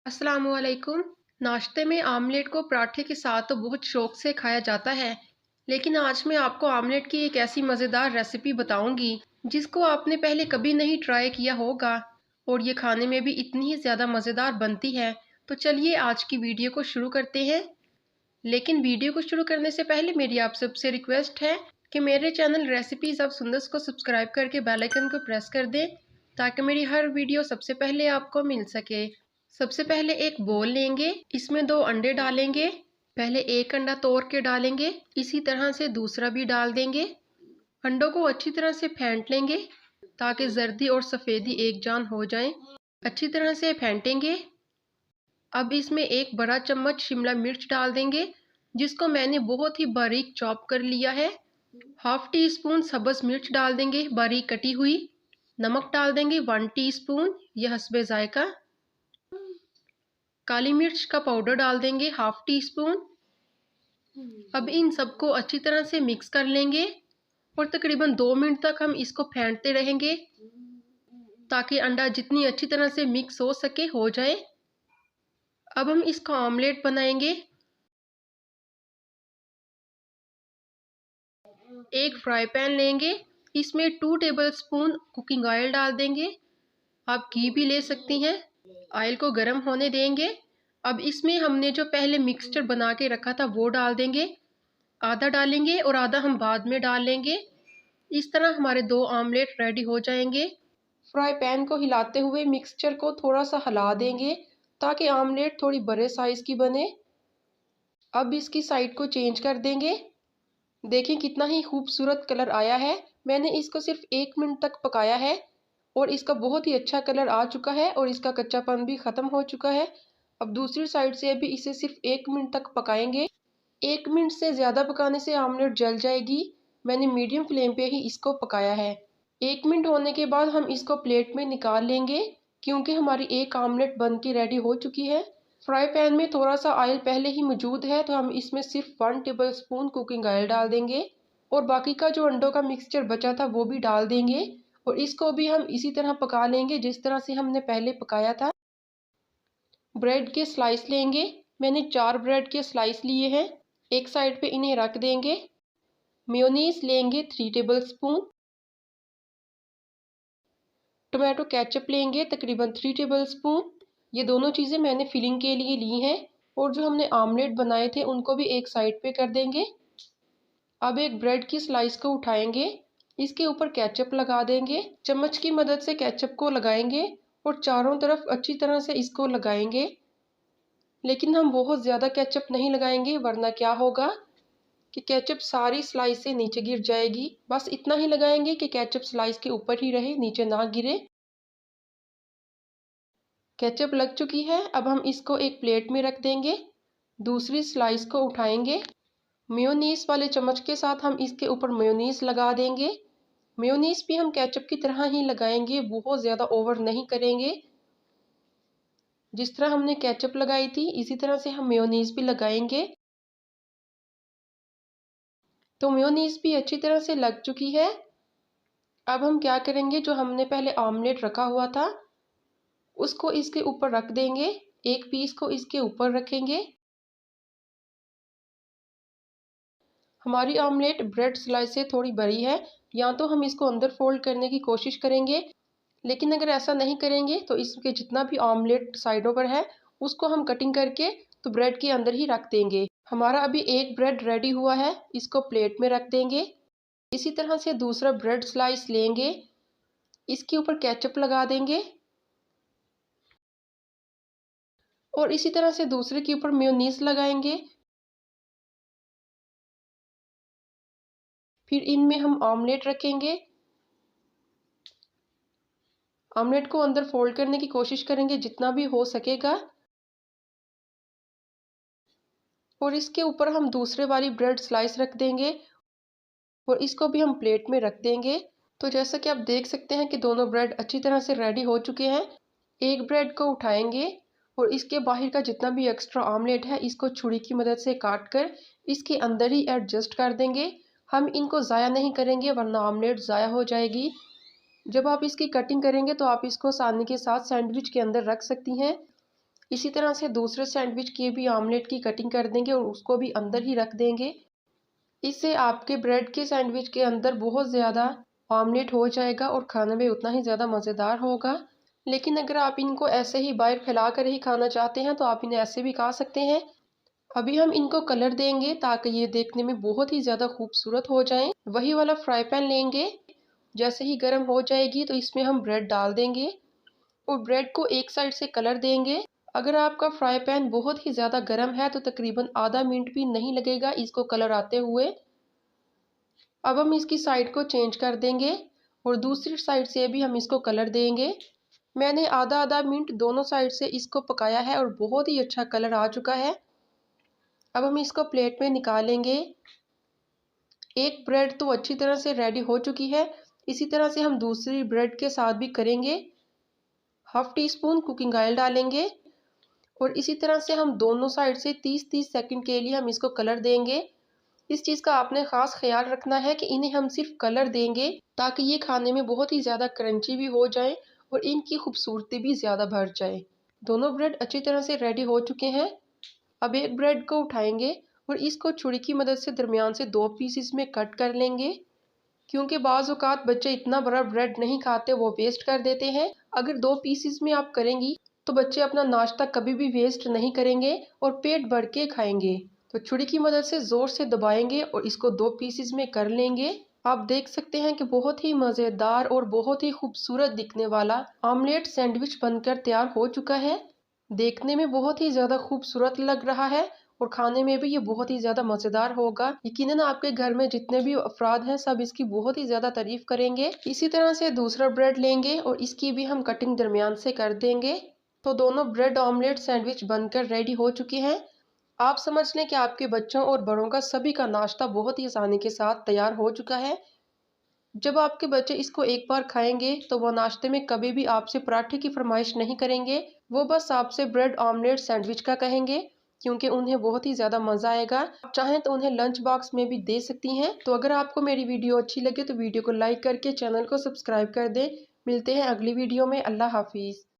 अस्सलामुअलैकुम। नाश्ते में आमलेट को पराठे के साथ तो बहुत शौक से खाया जाता है, लेकिन आज मैं आपको आमलेट की एक ऐसी मज़ेदार रेसिपी बताऊंगी जिसको आपने पहले कभी नहीं ट्राई किया होगा और ये खाने में भी इतनी ही ज़्यादा मज़ेदार बनती है। तो चलिए आज की वीडियो को शुरू करते हैं। लेकिन वीडियो को शुरू करने से पहले मेरी आप सबसे रिक्वेस्ट है कि मेरे चैनल रेसिपीज़ ऑफ सुंदर्स को सब्सक्राइब करके बेल आइकन को प्रेस कर दें ताकि मेरी हर वीडियो सबसे पहले आपको मिल सके। सबसे पहले एक बोल लेंगे, इसमें 2 अंडे डालेंगे। पहले एक अंडा तोड़ के डालेंगे, इसी तरह से दूसरा भी डाल देंगे। अंडों को अच्छी तरह से फेंट लेंगे ताकि जर्दी और सफ़ेदी एक जान हो जाए। अच्छी तरह से फेंटेंगे। अब इसमें एक बड़ा चम्मच शिमला मिर्च डाल देंगे जिसको मैंने बहुत ही बारीक चॉप कर लिया है। हाफ टी स्पून सब्ज़ मिर्च डाल देंगे बारीक कटी हुई। नमक डाल देंगे 1 टीस्पून, यह हस्बे जायका। काली मिर्च का पाउडर डाल देंगे हाफ टी स्पून। अब इन सबको अच्छी तरह से मिक्स कर लेंगे और तकरीबन 2 मिनट तक हम इसको फेंटते रहेंगे ताकि अंडा जितनी अच्छी तरह से मिक्स हो सके हो जाए। अब हम इसका ऑमलेट बनाएंगे। एक फ्राई पैन लेंगे, इसमें 2 टेबलस्पून कुकिंग ऑयल डाल देंगे। आप घी भी ले सकती हैं। ऑयल को गर्म होने देंगे। अब इसमें हमने जो पहले मिक्सचर बना के रखा था वो डाल देंगे। आधा डालेंगे और आधा हम बाद में डाल लेंगे। इस तरह हमारे 2 ऑमलेट रेडी हो जाएंगे। फ्राई पैन को हिलाते हुए मिक्सचर को थोड़ा सा हिला देंगे ताकि ऑमलेट थोड़ी बड़े साइज़ की बने। अब इसकी साइड को चेंज कर देंगे। देखें कितना ही खूबसूरत कलर आया है। मैंने इसको सिर्फ 1 मिनट तक पकाया है और इसका बहुत ही अच्छा कलर आ चुका है और इसका कच्चापन भी ख़त्म हो चुका है। अब दूसरी साइड से भी इसे सिर्फ 1 मिनट तक पकाएंगे। 1 मिनट से ज़्यादा पकाने से आमलेट जल जाएगी। मैंने मीडियम फ्लेम पे ही इसको पकाया है। 1 मिनट होने के बाद हम इसको प्लेट में निकाल लेंगे क्योंकि हमारी एक आमलेट बन के रेडी हो चुकी है। फ्राई पैन में थोड़ा सा ऑयल पहले ही मौजूद है तो हम इसमें सिर्फ 1 टेबलस्पून कुकिंग ऑयल डाल देंगे और बाकी का जो अंडों का मिक्सचर बचा था वो भी डाल देंगे और इसको भी हम इसी तरह पका लेंगे जिस तरह से हमने पहले पकाया था। ब्रेड के स्लाइस लेंगे। मैंने 4 ब्रेड के स्लाइस लिए हैं। एक साइड पे इन्हें रख देंगे। मेयोनीज लेंगे 3 टेबलस्पून। टोमेटो केचप लेंगे तकरीबन 3 टेबलस्पून। ये दोनों चीज़ें मैंने फिलिंग के लिए ली हैं और जो हमने आमलेट बनाए थे उनको भी एक साइड पे कर देंगे। अब एक ब्रेड की स्लाइस को उठाएंगे, इसके ऊपर केचप लगा देंगे। चम्मच की मदद से केचप को लगाएंगे और चारों तरफ अच्छी तरह से इसको लगाएंगे। लेकिन हम बहुत ज़्यादा केचप नहीं लगाएंगे वरना क्या होगा कि केचप सारी स्लाइस से नीचे गिर जाएगी। बस इतना ही लगाएंगे कि केचप स्लाइस के ऊपर ही रहे, नीचे ना गिरे। केचप लग चुकी है। अब हम इसको एक प्लेट में रख देंगे। दूसरी स्लाइस को उठाएंगे। मेयोनीज वाले चम्मच के साथ हम इसके ऊपर मेयोनीज लगा देंगे। मेयोनीज भी हम केचप की तरह ही लगाएंगे, बहुत ज़्यादा ओवर नहीं करेंगे। जिस तरह हमने केचप लगाई थी इसी तरह से हम मेयोनीज भी लगाएंगे। तो मेयोनीज भी अच्छी तरह से लग चुकी है। अब हम क्या करेंगे, जो हमने पहले ऑमलेट रखा हुआ था उसको इसके ऊपर रख देंगे। एक पीस को इसके ऊपर रखेंगे। हमारी ऑमलेट ब्रेड स्लाइस से थोड़ी बड़ी है, या तो हम इसको अंदर फोल्ड करने की कोशिश करेंगे, लेकिन अगर ऐसा नहीं करेंगे तो इसके जितना भी ऑमलेट साइडों पर है उसको हम कटिंग करके तो ब्रेड के अंदर ही रख देंगे। हमारा अभी एक ब्रेड रेडी हुआ है, इसको प्लेट में रख देंगे। इसी तरह से दूसरा ब्रेड स्लाइस लेंगे, इसके ऊपर केचप लगा देंगे और इसी तरह से दूसरे के ऊपर मेयोनीज लगाएंगे। फिर इनमें हम ऑमलेट रखेंगे। ऑमलेट को अंदर फोल्ड करने की कोशिश करेंगे जितना भी हो सकेगा और इसके ऊपर हम दूसरे वाली ब्रेड स्लाइस रख देंगे और इसको भी हम प्लेट में रख देंगे। तो जैसा कि आप देख सकते हैं कि दोनों ब्रेड अच्छी तरह से रेडी हो चुके हैं। एक ब्रेड को उठाएंगे और इसके बाहर का जितना भी एक्स्ट्रा ऑमलेट है इसको छुरी की मदद से काट कर इसके अंदर ही एडजस्ट कर देंगे। हम इनको ज़ाया नहीं करेंगे वरना ऑमलेट ज़ाया हो जाएगी। जब आप इसकी कटिंग करेंगे तो आप इसको आसानी के साथ सैंडविच के अंदर रख सकती हैं। इसी तरह से दूसरे सैंडविच की भी ऑमलेट की कटिंग कर देंगे और उसको भी अंदर ही रख देंगे। इससे आपके ब्रेड के सैंडविच के अंदर बहुत ज़्यादा ऑमलेट हो जाएगा और खाने में उतना ही ज़्यादा मज़ेदार होगा। लेकिन अगर आप इनको ऐसे ही बाहर फैला कर ही खाना चाहते हैं तो आप इन्हें ऐसे भी खा सकते हैं। अभी हम इनको कलर देंगे ताकि ये देखने में बहुत ही ज़्यादा खूबसूरत हो जाएं। वही वाला फ्राई पैन लेंगे, जैसे ही गर्म हो जाएगी तो इसमें हम ब्रेड डाल देंगे और ब्रेड को एक साइड से कलर देंगे। अगर आपका फ्राई पैन बहुत ही ज़्यादा गर्म है तो तकरीबन आधा मिनट भी नहीं लगेगा इसको कलर आते हुए। अब हम इसकी साइड को चेंज कर देंगे और दूसरी साइड से भी हम इसको कलर देंगे। मैंने आधा आधा मिनट दोनों साइड से इसको पकाया है और बहुत ही अच्छा कलर आ चुका है। अब हम इसको प्लेट में निकालेंगे। एक ब्रेड तो अच्छी तरह से रेडी हो चुकी है। इसी तरह से हम दूसरी ब्रेड के साथ भी करेंगे। Half tea spoon cooking oil डालेंगे और इसी तरह से हम दोनों साइड से 30-30 सेकंड के लिए हम इसको कलर देंगे। इस चीज़ का आपने ख़ास ख्याल रखना है कि इन्हें हम सिर्फ कलर देंगे ताकि ये खाने में बहुत ही ज़्यादा क्रंची भी हो जाए और इनकी खूबसूरती भी ज़्यादा बढ़ जाए। दोनों ब्रेड अच्छी तरह से रेडी हो चुके हैं। अब एक ब्रेड को उठाएंगे और इसको छुरी की मदद से दरमियान से 2 पीसेस में कट कर लेंगे, क्योंकि बाज़ औक़ात बच्चे इतना बड़ा ब्रेड नहीं खाते, वो वेस्ट कर देते हैं। अगर 2 पीसेस में आप करेंगी तो बच्चे अपना नाश्ता कभी भी वेस्ट नहीं करेंगे और पेट भर के खाएंगे। तो छुरी की मदद से ज़ोर से दबाएंगे और इसको 2 पीसेस में कर लेंगे। आप देख सकते हैं कि बहुत ही मज़ेदार और बहुत ही खूबसूरत दिखने वाला ऑमलेट सैंडविच बनकर तैयार हो चुका है। देखने में बहुत ही ज़्यादा खूबसूरत लग रहा है और खाने में भी ये बहुत ही ज़्यादा मज़ेदार होगा। यकीनन आपके घर में जितने भी अफराद हैं सब इसकी बहुत ही ज़्यादा तारीफ़ करेंगे। इसी तरह से दूसरा ब्रेड लेंगे और इसकी भी हम कटिंग दरमियान से कर देंगे। तो दोनों ब्रेड ऑमलेट सैंडविच बनकर रेडी हो चुके हैं। आप समझ लें कि आपके बच्चों और बड़ों का सभी का नाश्ता बहुत ही आसानी के साथ तैयार हो चुका है। जब आपके बच्चे इसको एक बार खाएंगे तो वो नाश्ते में कभी भी आपसे पराठे की फरमाइश नहीं करेंगे, वो बस आपसे ब्रेड ऑमलेट सैंडविच का कहेंगे, क्योंकि उन्हें बहुत ही ज़्यादा मज़ा आएगा। आप चाहें तो उन्हें लंच बॉक्स में भी दे सकती हैं। तो अगर आपको मेरी वीडियो अच्छी लगे तो वीडियो को लाइक करके चैनल को सब्सक्राइब कर दें। मिलते हैं अगली वीडियो में। अल्लाह हाफिज़।